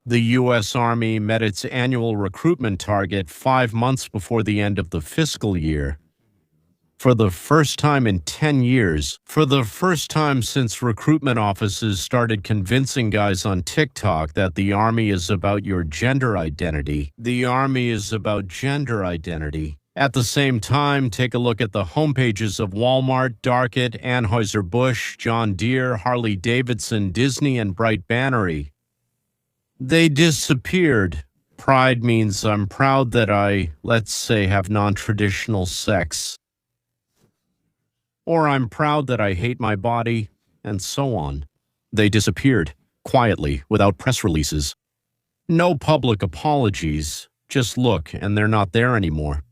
The U.S. Army met its annual recruitment target 5 months before the end of the fiscal year. For the first time in 10 years, for the first time since recruitment offices started convincing guys on TikTok that the Army is about your gender identity. The Army is about gender identity. At the same time, take a look at the homepages of Walmart, Darkit, Anheuser-Busch, John Deere, Harley-Davidson, Disney, and Bright Bannery. They disappeared. Pride means I'm proud that I, let's say, have non-traditional sex. Or I'm proud that I hate my body, and so on. They disappeared, quietly, without press releases. No public apologies. Just look, and they're not there anymore.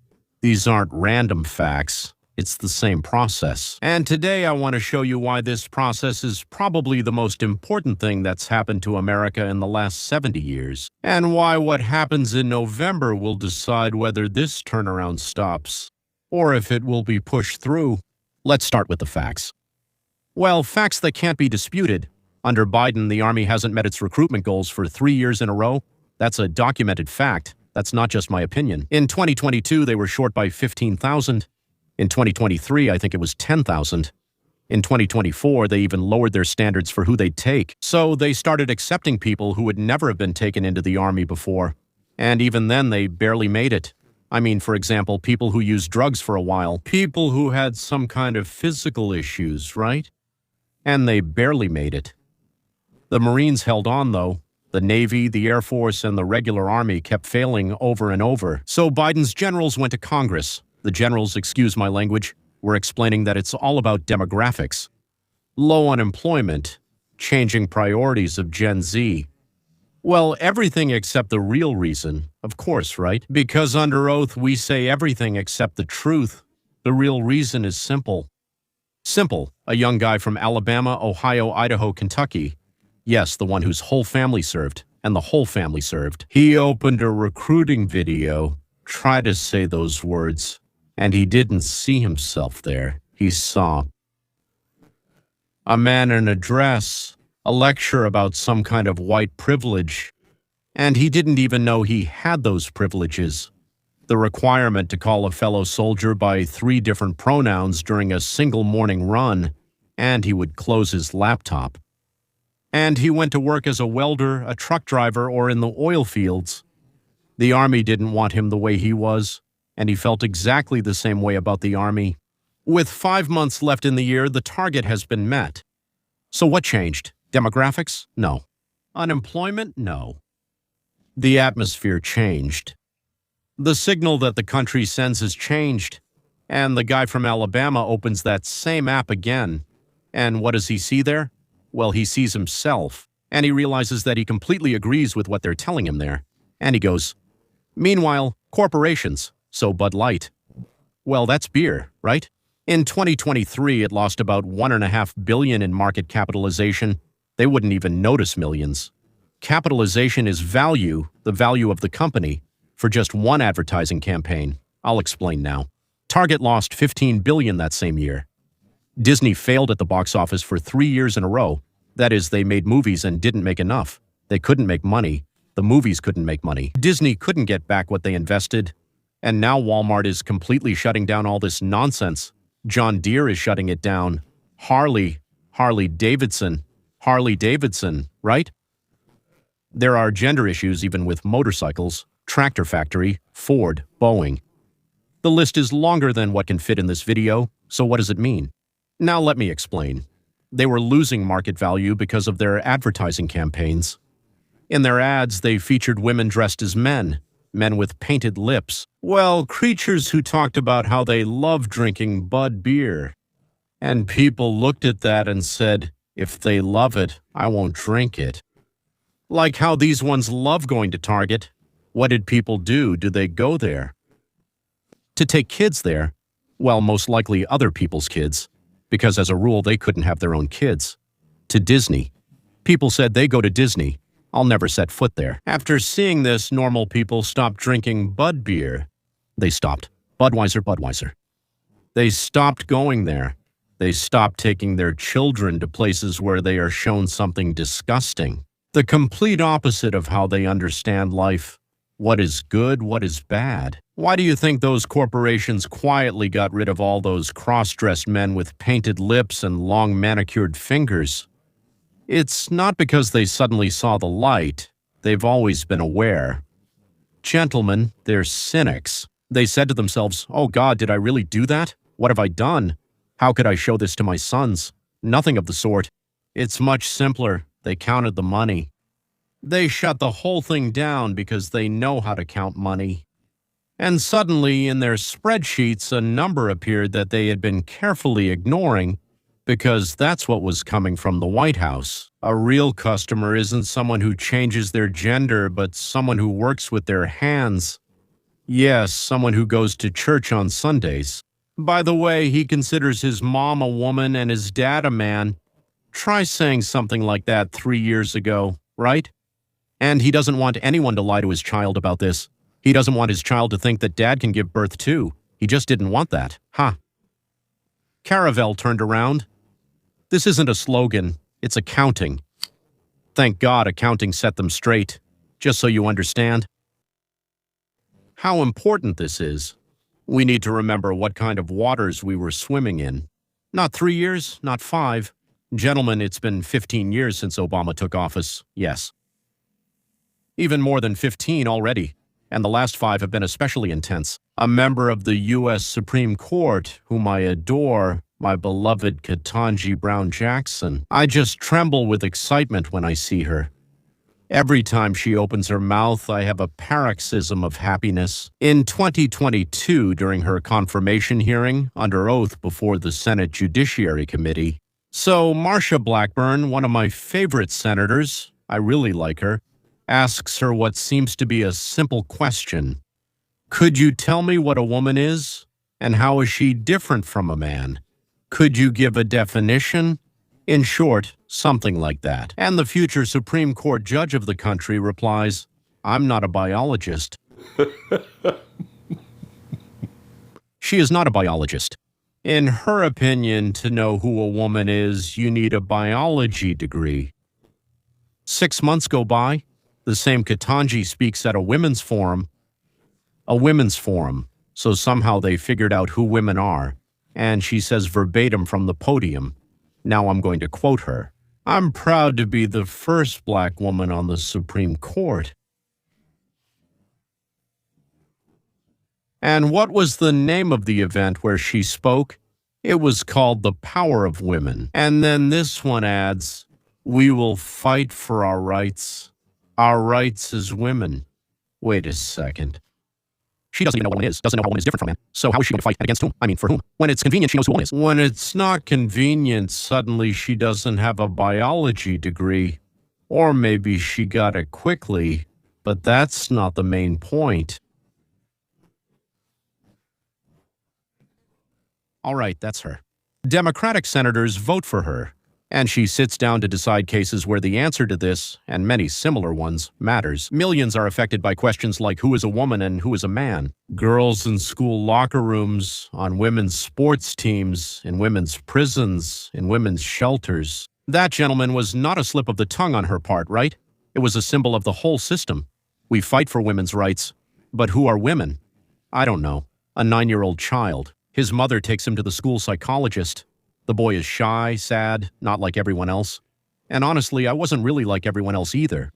These aren't random facts. It's the same process. And today I want to show you why this process is probably the most important thing that's happened to America in the last 70 years, and why what happens in November will decide whether this turnaround stops, or if it will be pushed through. Let's start with the facts. Well, facts that can't be disputed. Under Biden, the Army hasn't met its recruitment goals for 3 years in a row. That's a documented fact. That's not just my opinion. In 2022, they were short by 15,000. In 2023, I think it was 10,000. In 2024, they even lowered their standards for who they'd take. So they started accepting people who would never have been taken into the Army before. And even then, they barely made it. I mean, for example, people who used drugs for a while. People who had some kind of physical issues, right? And they barely made it. The Marines held on, though. The Navy, the Air Force, and the regular Army kept failing over and over. So Biden's generals went to Congress. The generals, excuse my language, were explaining that it's all about demographics. Low unemployment, changing priorities of Gen Z. Well, everything except the real reason, of course, right? Because under oath, we say everything except the truth. The real reason is simple. Simple, a young guy from Alabama, Ohio, Idaho, Kentucky. Yes, the one whose whole family served, and the whole family served. He opened a recruiting video, tried to say those words, and he didn't see himself there. He saw a man in a dress, a lecture about some kind of white privilege, and he didn't even know he had those privileges. The requirement to call a fellow soldier by 3 different pronouns during a single morning run, and he would close his laptop. And he went to work as a welder, a truck driver, or in the oil fields. The Army didn't want him the way he was, and he felt exactly the same way about the Army. With 5 months left in the year, the target has been met. So what changed? Demographics? No. Unemployment? No. The atmosphere changed. The signal that the country sends has changed, and the guy from Alabama opens that same app again. And what does he see there? Well, he sees himself, and he realizes that he completely agrees with what they're telling him there. And he goes, meanwhile, corporations, so Bud Light. Well, that's beer, right? In 2023, it lost about $1.5 billion in market capitalization. They wouldn't even notice millions. Capitalization is value, the value of the company, for just one advertising campaign. I'll explain now. Target lost $15 billion that same year. Disney failed at the box office for 3 years in a row. That is, they made movies and didn't make enough. They couldn't make money. The movies couldn't make money. Disney couldn't get back what they invested. And now Walmart is completely shutting down all this nonsense. John Deere is shutting it down. Harley-Davidson, right? There are gender issues even with motorcycles, Tractor Factory, Ford, Boeing. The list is longer than what can fit in this video, so what does it mean? Now let me explain. They were losing market value because of their advertising campaigns. In their ads, they featured women dressed as men with painted lips. Well, creatures who talked about how they love drinking Bud beer. And people looked at that and said, if they love it, I won't drink it. Like how these ones love going to Target. What did people do? Do they go there? To take kids there? Well, most likely other people's kids, because as a rule, they couldn't have their own kids. To Disney. People said they go to Disney. I'll never set foot there. After seeing this, normal people stopped drinking Bud beer. They stopped. Budweiser. They stopped going there. They stopped taking their children to places where they are shown something disgusting. The complete opposite of how they understand life. What is good, what is bad. Why do you think those corporations quietly got rid of all those cross-dressed men with painted lips and long manicured fingers? It's not because they suddenly saw the light. They've always been aware. Gentlemen, they're cynics. They said to themselves, "Oh God, did I really do that? What have I done? How could I show this to my sons?" Nothing of the sort. It's much simpler. They counted the money. They shut the whole thing down because they know how to count money. And suddenly, in their spreadsheets, a number appeared that they had been carefully ignoring because that's what was coming from the White House. A real customer isn't someone who changes their gender, but someone who works with their hands. Yes, someone who goes to church on Sundays. By the way, he considers his mom a woman and his dad a man. Try saying something like that 3 years ago, right? And he doesn't want anyone to lie to his child about this. He doesn't want his child to think that dad can give birth too. He just didn't want that. Caravel turned around. This isn't a slogan. It's accounting. Thank God accounting set them straight. Just so you understand how important this is. We need to remember what kind of waters we were swimming in. Not 3 years, not 5. Gentlemen, it's been 15 years since Obama took office, yes. Even more than 15 already, and the last 5 have been especially intense. A member of the U.S. Supreme Court, whom I adore, my beloved Ketanji Brown Jackson. I just tremble with excitement when I see her. Every time she opens her mouth, I have a paroxysm of happiness. In 2022, during her confirmation hearing, under oath before the Senate Judiciary Committee. So, Marsha Blackburn, one of my favorite senators, I really like her, asks her what seems to be a simple question. Could you tell me what a woman is? And how is she different from a man? Could you give a definition? In short, something like that. And the future Supreme Court judge of the country replies, I'm not a biologist. She is not a biologist. In her opinion, to know who a woman is, you need a biology degree. 6 months go by. The same Ketanji speaks at a women's forum. So somehow they figured out who women are. And she says verbatim from the podium. Now I'm going to quote her. I'm proud to be the first black woman on the Supreme Court. And what was the name of the event where she spoke? It was called The Power of Women. And then this one adds, we will fight for our rights as women. Wait a second. She doesn't even know what a woman is, doesn't know how a woman is different from a man. So how is she going to fight, and against whom? I mean, for whom? When it's convenient, she knows who a woman is. When it's not convenient, suddenly she doesn't have a biology degree. Or maybe she got it quickly, but that's not the main point. All right, that's her. Democratic senators vote for her, and she sits down to decide cases where the answer to this, and many similar ones, matters. Millions are affected by questions like who is a woman and who is a man. Girls in school locker rooms, on women's sports teams, in women's prisons, in women's shelters. That, gentleman, was not a slip of the tongue on her part, right? It was a symbol of the whole system. We fight for women's rights. But who are women? I don't know. A 9-year-old child. His mother takes him to the school psychologist. The boy is shy, sad, not like everyone else. And honestly, I wasn't really like everyone else either.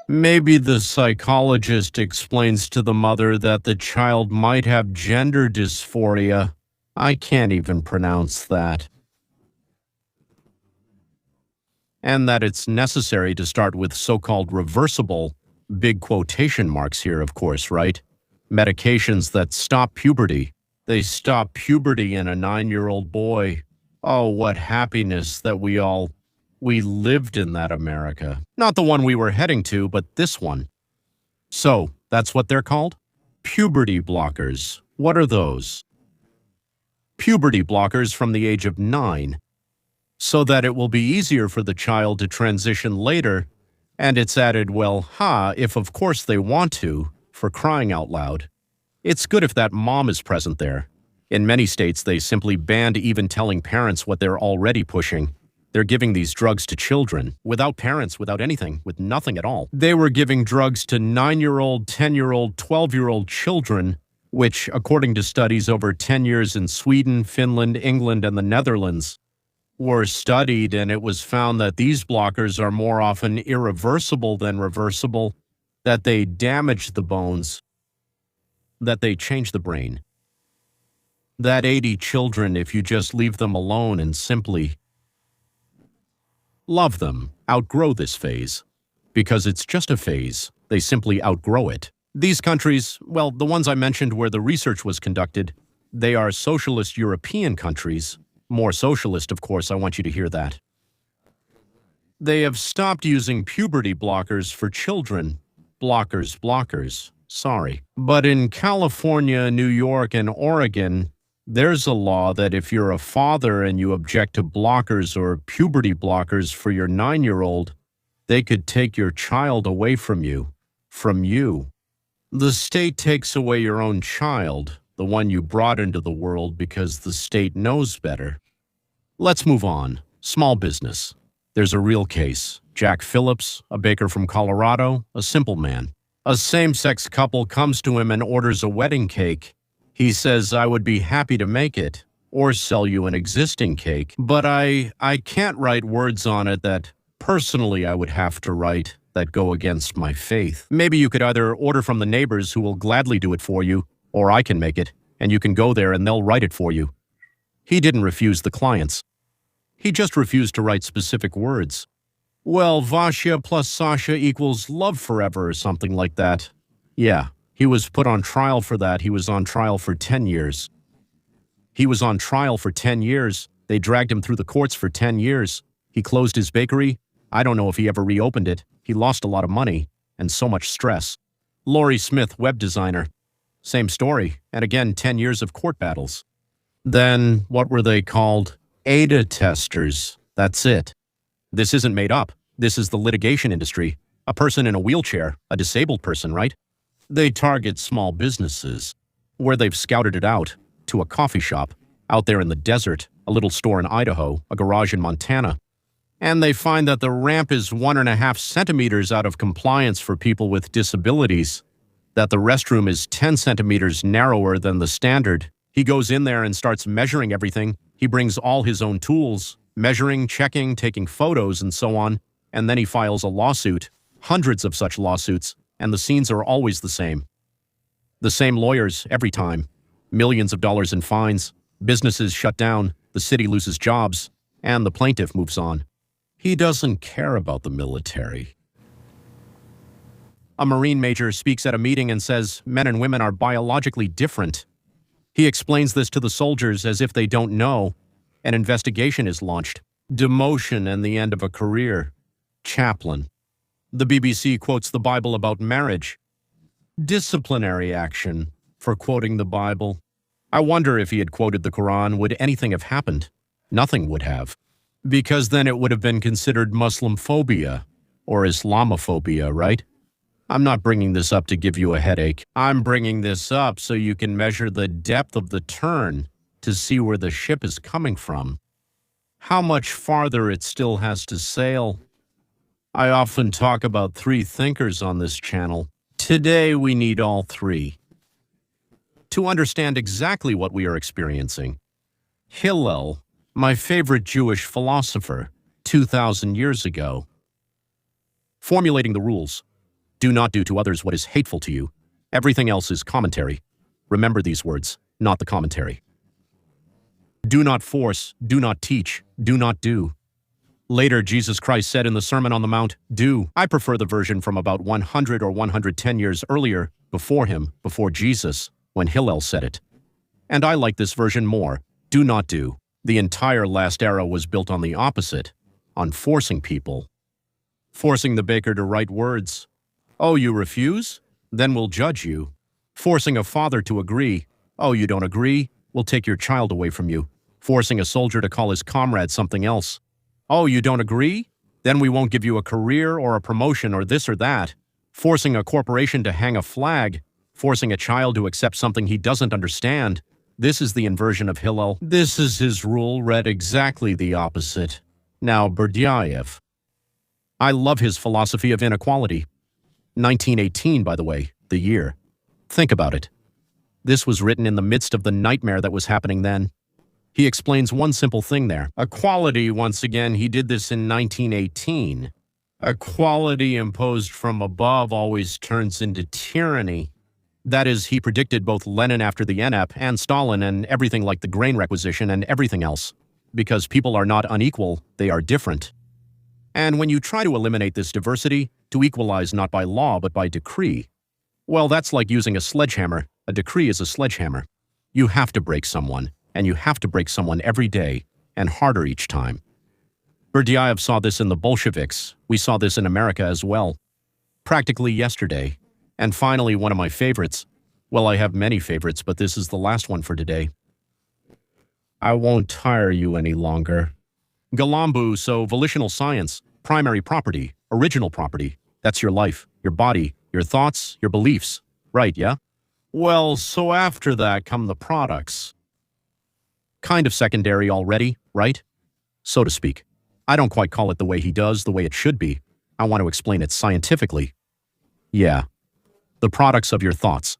Maybe the psychologist explains to the mother that the child might have gender dysphoria. I can't even pronounce that. And that it's necessary to start with so-called reversible, big quotation marks here, of course, right? Medications that stop puberty. They stop puberty in a 9-year-old boy. Oh, what happiness that we lived in that America. Not the one we were heading to, but this one. So, that's what they're called? Puberty blockers. What are those? Puberty blockers from the age of 9. So that it will be easier for the child to transition later. And it's added, well, if of course they want to, for crying out loud. It's good if that mom is present there. In many states, they simply banned even telling parents what they're already pushing. They're giving these drugs to children, without parents, without anything, with nothing at all. They were giving drugs to 9-year-old, 10-year-old, 12-year-old children, which, according to studies over 10 years in Sweden, Finland, England, and the Netherlands, were studied, and it was found that these blockers are more often irreversible than reversible, that they damage the bones, that they change the brain. That 80 children, if you just leave them alone and simply love them, outgrow this phase. Because it's just a phase, they simply outgrow it. These countries, well, the ones I mentioned where the research was conducted, they are socialist European countries. More socialist, of course, I want you to hear that. They have stopped using puberty blockers for children. Blockers, sorry. But in California, New York, and Oregon, there's a law that if you're a father and you object to blockers or puberty blockers for your 9-year-old, they could take your child away from you. The state takes away your own child, the one you brought into the world, because the state knows better. Let's move on. Small business. There's a real case. Jack Phillips, a baker from Colorado, a simple man. A same-sex couple comes to him and orders a wedding cake. He says, "I would be happy to make it, or sell you an existing cake, but I can't write words on it that personally I would have to write that go against my faith. Maybe you could either order from the neighbors who will gladly do it for you, or I can make it, and you can go there and they'll write it for you." He didn't refuse the clients. He just refused to write specific words. Well, Vasya plus Sasha equals love forever or something like that. Yeah, he was put on trial for that. He was on trial for 10 years. They dragged him through the courts for 10 years. He closed his bakery. I don't know if he ever reopened it. He lost a lot of money and so much stress. Laurie Smith, web designer. Same story, and again 10 years of court battles. Then, what were they called? ADA testers. That's it. This isn't made up. This is the litigation industry. A person in a wheelchair, a disabled person, right? They target small businesses, where they've scouted it out, to a coffee shop, out there in the desert, a little store in Idaho, a garage in Montana. And they find that the ramp is 1.5 centimeters out of compliance for people with disabilities, that the restroom is 10 centimeters narrower than the standard. He goes in there and starts measuring everything. He brings all his own tools, measuring, checking, taking photos, and so on, and then he files a lawsuit, hundreds of such lawsuits, and the scenes are always the same. The same lawyers every time. Millions of dollars in fines, businesses shut down, the city loses jobs, and the plaintiff moves on. He doesn't care about the military. A Marine major speaks at a meeting and says men and women are biologically different. He explains this to the soldiers as if they don't know. An investigation is launched. Demotion and the end of a career. Chaplain. The BBC quotes the Bible about marriage. Disciplinary action for quoting the Bible. I wonder if he had quoted the Quran, would anything have happened? Nothing would have. Because then it would have been considered Muslim phobia or Islamophobia, right? I'm not bringing this up to give you a headache. I'm bringing this up so you can measure the depth of the turn to see where the ship is coming from. How much farther it still has to sail. I often talk about 3 thinkers on this channel. Today we need all 3 to understand exactly what we are experiencing. Hillel, my favorite Jewish philosopher, 2,000 years ago. Formulating the rules. Do not do to others what is hateful to you. Everything else is commentary. Remember these words, not the commentary. Do not force, do not teach, do not do. Later, Jesus Christ said in the Sermon on the Mount, do. I prefer the version from about 100 or 110 years earlier, before him, before Jesus, when Hillel said it. And I like this version more, do not do. The entire last era was built on the opposite, on forcing people. Forcing the baker to write words. Oh, you refuse? Then we'll judge you. Forcing a father to agree. Oh, you don't agree? We'll take your child away from you. Forcing a soldier to call his comrade something else. Oh, you don't agree? Then we won't give you a career or a promotion or this or that. Forcing a corporation to hang a flag. Forcing a child to accept something he doesn't understand. This is the inversion of Hillel. This is his rule, read exactly the opposite. Now, Berdyaev. I love his philosophy of inequality. 1918, by the way, the year. Think about it. This was written in the midst of the nightmare that was happening then. He explains one simple thing there. Equality, once again, he did this in 1918. Equality imposed from above always turns into tyranny. That is, he predicted both Lenin after the NEP and Stalin and everything like the grain requisition and everything else. Because people are not unequal, they are different. And when you try to eliminate this diversity, to equalize not by law but by decree, well, that's like using a sledgehammer. A decree is a sledgehammer. You have to break someone, and you have to break someone every day, and harder each time. Berdyaev saw this in the Bolsheviks. We saw this in America as well. Practically yesterday. And finally, one of my favorites. Well, I have many favorites, but this is the last one for today. I won't tire you any longer. Galambu, so volitional science, primary property, original property. That's your life, your body, your thoughts, your beliefs. Right, yeah? Well, so after that come the products. Kind of secondary already, right? So to speak. I don't quite call it the way he does, the way it should be. I want to explain it scientifically. Yeah. The products of your thoughts.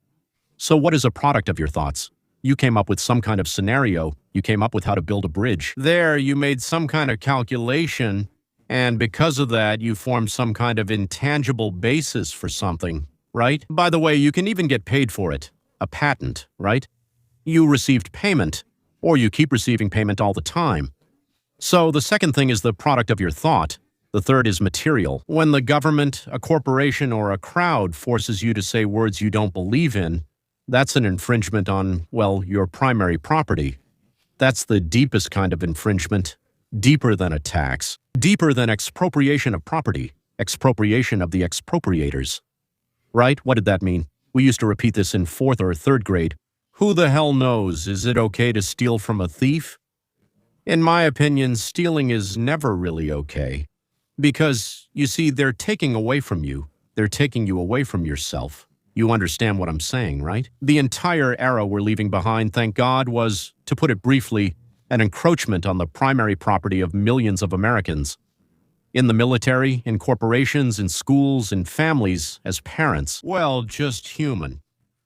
So what is a product of your thoughts? You came up with some kind of scenario. You came up with how to build a bridge. There, you made some kind of calculation, and because of that, you formed some kind of intangible basis for something, right? By the way, you can even get paid for it. A patent, right? You received payment, or you keep receiving payment all the time. So the second thing is the product of your thought. The third is material. When the government, a corporation, or a crowd forces you to say words you don't believe in, that's an infringement on, well, your primary property. That's the deepest kind of infringement, deeper than a tax, deeper than expropriation of property, expropriation of the expropriators. Right? What did that mean? We used to repeat this in 4th or 3rd grade. Who the hell knows? Is it okay to steal from a thief? In my opinion, stealing is never really okay. Because, you see, they're taking away from you. They're taking you away from yourself. You understand what I'm saying, right? The entire era we're leaving behind, thank God, was, to put it briefly, an encroachment on the primary property of millions of Americans. In the military, in corporations, in schools, in families, as parents. Well, just human.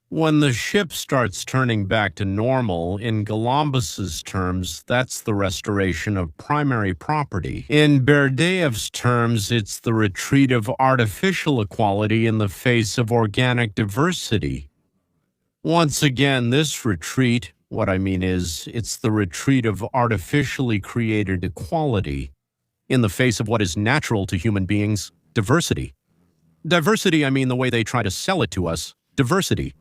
When the ship starts turning back to normal, in Galambus's terms, that's the restoration of primary property. In Berdyaev's terms, it's the retreat of artificial equality in the face of organic diversity. Once again, this retreat, what I mean is, it's the retreat of artificially created equality in the face of what is natural to human beings, diversity. Diversity, I mean the way they try to sell it to us, diversity.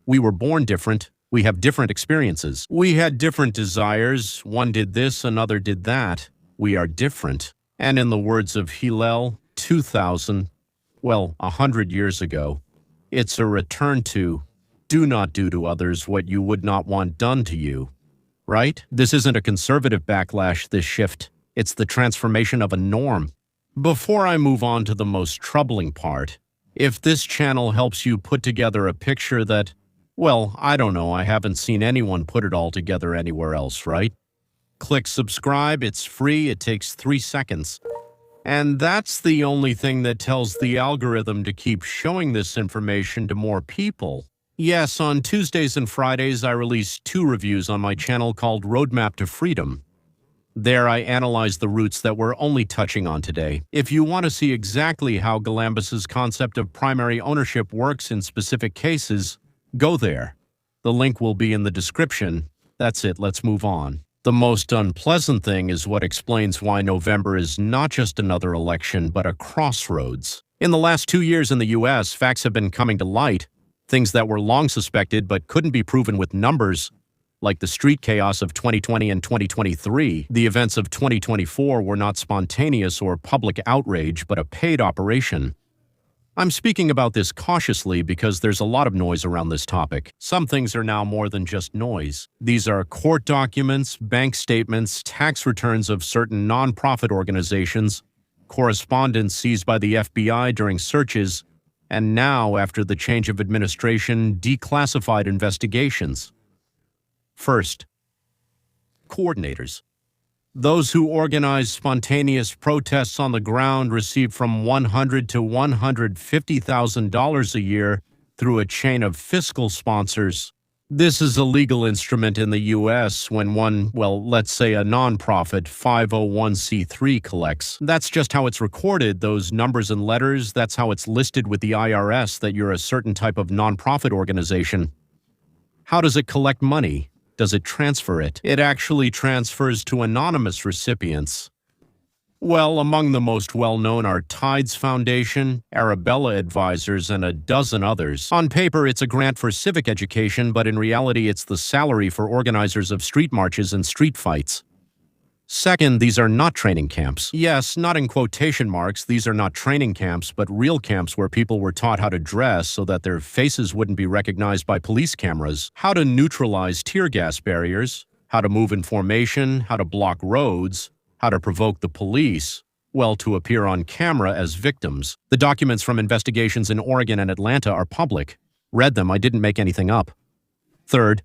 We were born different. We have different experiences. We had different desires. One did this, another did that. We are different. And in the words of Hillel, 100 years ago, it's a return to, do not do to others what you would not want done to you. Right? This isn't a conservative backlash, this shift. It's the transformation of a norm. Before I move on to the most troubling part, if this channel helps you put together a picture that, well, I don't know, I haven't seen anyone put it all together anywhere else, right? Click subscribe, it's free, it takes 3 seconds. And that's the only thing that tells the algorithm to keep showing this information to more people. Yes, on Tuesdays and Fridays I release 2 reviews on my channel called Roadmap to Freedom. There I analyze the roots that we're only touching on today. If you want to see exactly how Galambus's concept of primary ownership works in specific cases, go there. The link will be in the description. That's it, let's move on. The most unpleasant thing is what explains why November is not just another election, but a crossroads. In the last 2 years in the US, facts have been coming to light, things that were long suspected but couldn't be proven with numbers, like the street chaos of 2020 and 2023. The events of 2024 were not spontaneous or public outrage, but a paid operation. I'm speaking about this cautiously because there's a lot of noise around this topic. Some things are now more than just noise. These are court documents, bank statements, tax returns of certain nonprofit organizations, correspondence seized by the FBI during searches, and now, after the change of administration, declassified investigations. First, coordinators. Those who organize spontaneous protests on the ground receive from $100,000 to $150,000 a year through a chain of fiscal sponsors. This is a legal instrument in the U.S. when one, well, let's say a nonprofit 501c3 collects. That's just how it's recorded, those numbers and letters. That's how it's listed with the IRS that you're a certain type of nonprofit organization. How does it collect money? Does it transfer it? It actually transfers to anonymous recipients. Well, among the most well-known are Tides Foundation, Arabella Advisors, and a dozen others. On paper, it's a grant for civic education, but in reality, it's the salary for organizers of street marches and street fights. Second, these are not training camps. Yes, not in quotation marks, these are not training camps, but real camps where people were taught how to dress so that their faces wouldn't be recognized by police cameras, how to neutralize tear gas barriers, how to move in formation, how to block roads, how to provoke the police, well, to appear on camera as victims. The documents from investigations in Oregon and Atlanta are public. Read them, I didn't make anything up. Third,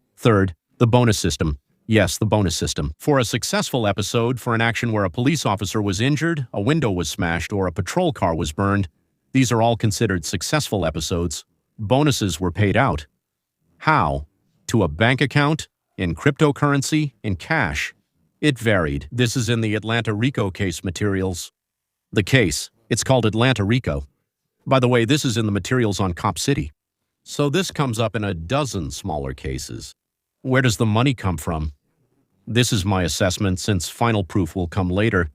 the bonus system. Yes, the bonus system. For a successful episode, for an action where a police officer was injured, a window was smashed, or a patrol car was burned, these are all considered successful episodes. Bonuses were paid out. How? To a bank account? In cryptocurrency? In cash? It varied. This is in the Atlanta RICO case materials. The case, it's called Atlanta RICO. By the way, this is in the materials on Cop City. So this comes up in a dozen smaller cases. Where does the money come from? This is my assessment, since final proof will come later.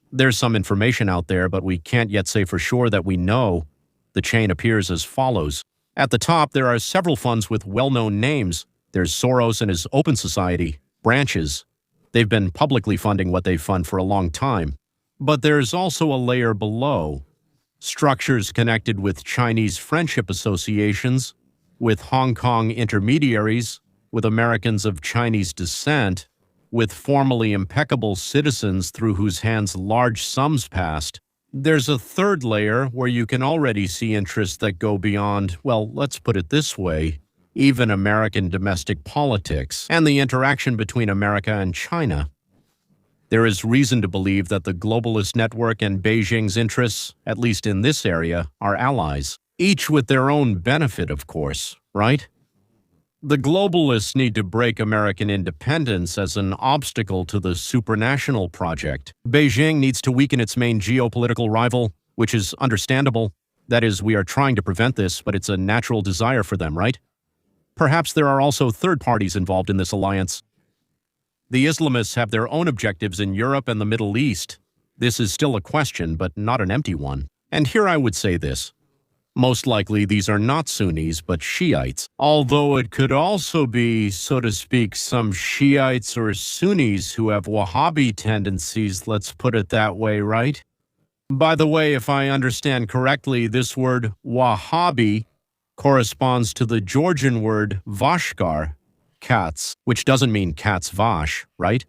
There's some information out there, but we can't yet say for sure that we know. The chain appears as follows. At the top, there are several funds with well-known names. There's Soros and his Open Society, branches. They've been publicly funding what they fund for a long time. But there's also a layer below. Structures connected with Chinese friendship associations, with Hong Kong intermediaries, with Americans of Chinese descent, with formerly impeccable citizens through whose hands large sums passed. There's a third layer where you can already see interests that go beyond, well, let's put it this way, even American domestic politics, and the interaction between America and China. There is reason to believe that the globalist network and Beijing's interests, at least in this area, are allies, each with their own benefit, of course, right? The globalists need to break American independence as an obstacle to the supranational project. Beijing needs to weaken its main geopolitical rival, which is understandable. That is, we are trying to prevent this, but it's a natural desire for them, right? Perhaps there are also third parties involved in this alliance. The Islamists have their own objectives in Europe and the Middle East. This is still a question, but not an empty one. And here I would say this. Most likely these are not Sunnis, but Shiites, although it could also be, so to speak, some Shiites or Sunnis who have Wahhabi tendencies, let's put it that way, right? By the way, if I understand correctly, this word Wahhabi corresponds to the Georgian word Vashkar, cats, which doesn't mean cats vash, right?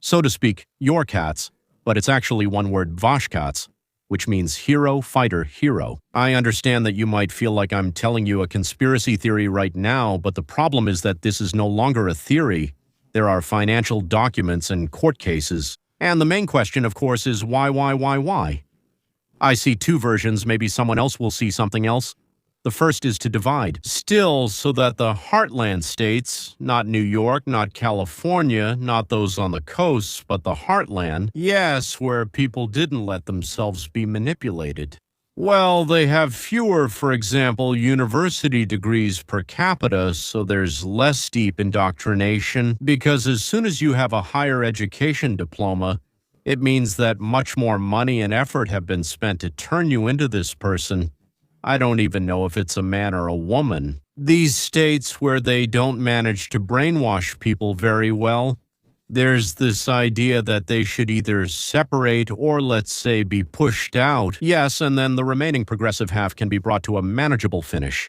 So to speak, your cats, but it's actually one word Vashkats, which means hero, fighter, hero. I understand that you might feel like I'm telling you a conspiracy theory right now, but the problem is that this is no longer a theory. There are financial documents and court cases. And the main question, of course, is why? I see two versions, maybe someone else will see something else. The first is to divide. Still, so that the heartland states, not New York, not California, not those on the coasts, but the heartland, yes, where people didn't let themselves be manipulated. Well, they have fewer, for example, university degrees per capita, so there's less deep indoctrination, because as soon as you have a higher education diploma, it means that much more money and effort have been spent to turn you into this person. I don't even know if it's a man or a woman. These states where they don't manage to brainwash people very well, there's this idea that they should either separate or, let's say, be pushed out. Yes, and then the remaining progressive half can be brought to a manageable finish.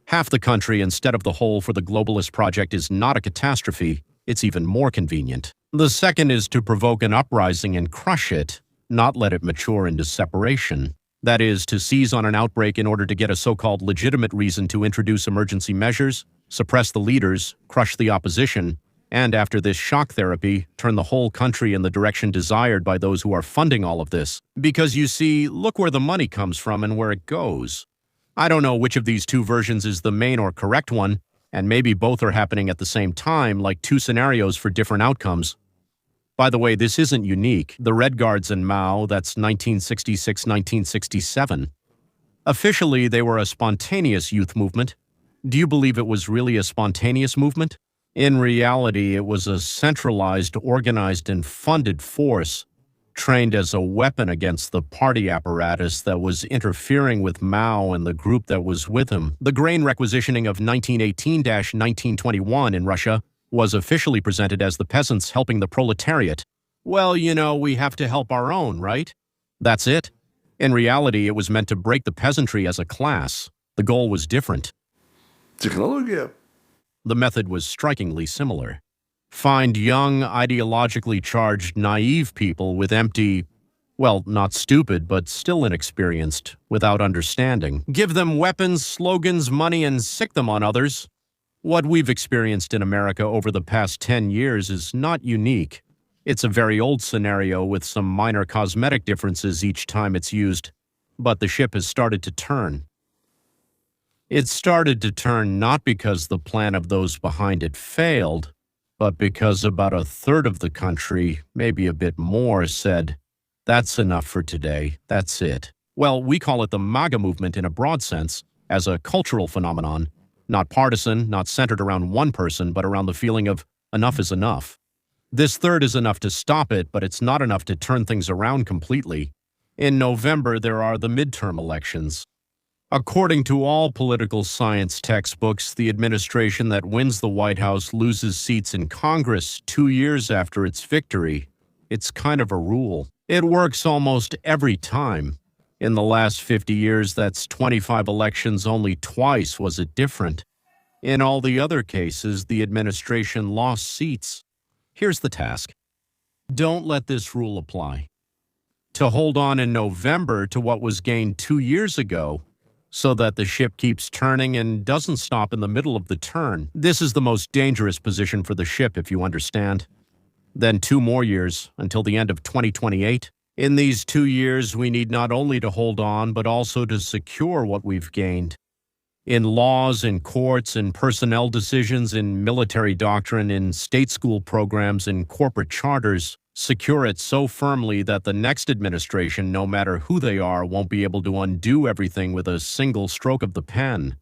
Half the country instead of the whole for the globalist project is not a catastrophe. It's even more convenient. The second is to provoke an uprising and crush it, not let it mature into separation. That is, to seize on an outbreak in order to get a so-called legitimate reason to introduce emergency measures, suppress the leaders, crush the opposition, And after this shock therapy, turn the whole country in the direction desired by those who are funding all of this. Because you see, look where the money comes from and where it goes. I don't know which of these two versions is the main or correct one, and maybe both are happening at the same time, like two scenarios for different outcomes. By the way, this isn't unique. The Red Guards in Mao, that's 1966-1967. Officially, they were a spontaneous youth movement. Do you believe it was really a spontaneous movement? In reality, it was a centralized, organized, and funded force trained as a weapon against the party apparatus that was interfering with Mao and the group that was with him. The grain requisitioning of 1918-1921 in Russia was officially presented as the peasants helping the proletariat. Well, you know, we have to help our own, right? That's it. In reality, it was meant to break the peasantry as a class. The goal was different. Технология. The method was strikingly similar. Find young, ideologically charged, naive people with empty, well, not stupid, but still inexperienced, without understanding. Give them weapons, slogans, money, and sick them on others. What we've experienced in America over the past 10 years is not unique. It's a very old scenario with some minor cosmetic differences each time it's used. But the ship has started to turn. It started to turn not because the plan of those behind it failed, but because about a third of the country, maybe a bit more, said, "That's enough for today, that's it." Well, we call it the MAGA movement in a broad sense, as a cultural phenomenon, not partisan, not centered around one person, but around the feeling of enough is enough. This third is enough to stop it, but it's not enough to turn things around completely. In November, there are the midterm elections. According to all political science textbooks, the administration that wins the White House loses seats in Congress 2 years after its victory. It's kind of a rule. It works almost every time. In the last 50 years, that's 25 elections, only twice was it different. In all the other cases, the administration lost seats. Here's the task. Don't let this rule apply. To hold on in November to what was gained 2 years ago, so that the ship keeps turning and doesn't stop in the middle of the turn. This is the most dangerous position for the ship, if you understand. Then 2 more years, until the end of 2028. In these 2 years, we need not only to hold on, but also to secure what we've gained. In laws, in courts, in personnel decisions, in military doctrine, in state school programs, in corporate charters, secure it so firmly that the next administration, no matter who they are, won't be able to undo everything with a single stroke of the pen.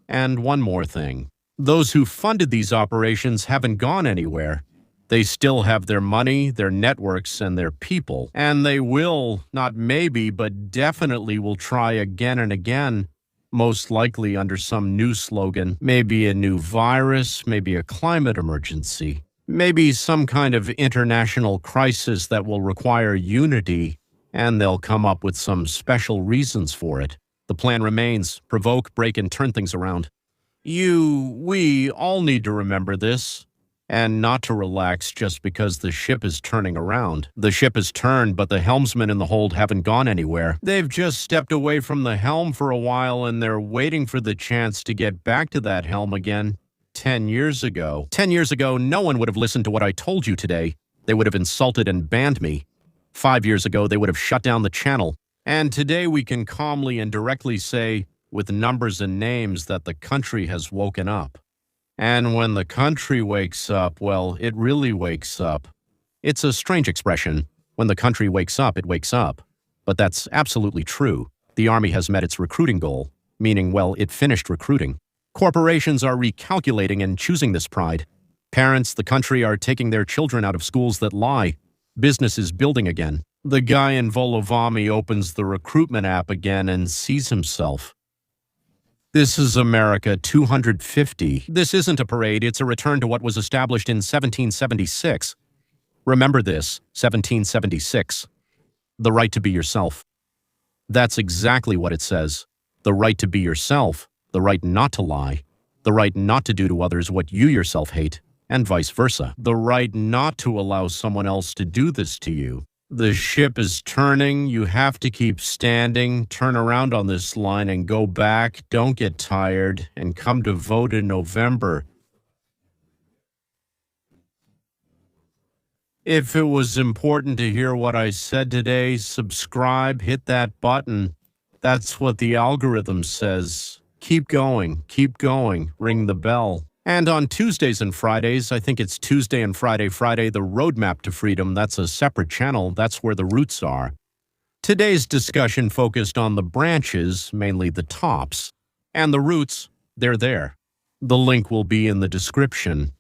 And one more thing. Those who funded these operations haven't gone anywhere. They still have their money, their networks, and their people. And they will, not maybe, but definitely will try again and again, most likely under some new slogan, maybe a new virus, maybe a climate emergency. Maybe some kind of international crisis that will require unity, and they'll come up with some special reasons for it. The plan remains: provoke, break, and turn things around. We all need to remember this, and not to relax just because the ship is turning around. The ship has turned, but the helmsmen in the hold haven't gone anywhere. They've just stepped away from the helm for a while, and they're waiting for the chance to get back to that helm again. 10 years ago. 10 years ago, no one would have listened to what I told you today. They would have insulted and banned me. 5 years ago, they would have shut down the channel. And today we can calmly and directly say, with numbers and names, that the country has woken up. And when the country wakes up, well, it really wakes up. It's a strange expression. When the country wakes up, it wakes up. But that's absolutely true. The Army has met its recruiting goal, meaning, well, it finished recruiting. Corporations are recalculating and choosing this pride. Parents, the country, are taking their children out of schools that lie. Business is building again. The guy in Volovami opens the Recruitment app again and sees himself. This is America 250. This isn't a parade, it's a return to what was established in 1776. Remember this, 1776. The right to be yourself. That's exactly what it says. The right to be yourself. The right not to lie, the right not to do to others what you yourself hate, and vice versa. The right not to allow someone else to do this to you. The ship is turning, you have to keep standing, turn around on this line and go back, don't get tired, and come to vote in November. If it was important to hear what I said today, subscribe, hit that button. That's what the algorithm says. Keep going, ring the bell. And on Tuesdays and Fridays, I think it's Tuesday and Friday, the Roadmap to Freedom, that's a separate channel, that's where the roots are. Today's discussion focused on the branches, mainly the tops, and the roots, they're there. The link will be in the description.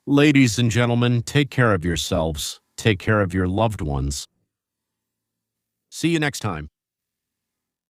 Ladies and gentlemen, take care of yourselves. Take care of your loved ones. See you next time.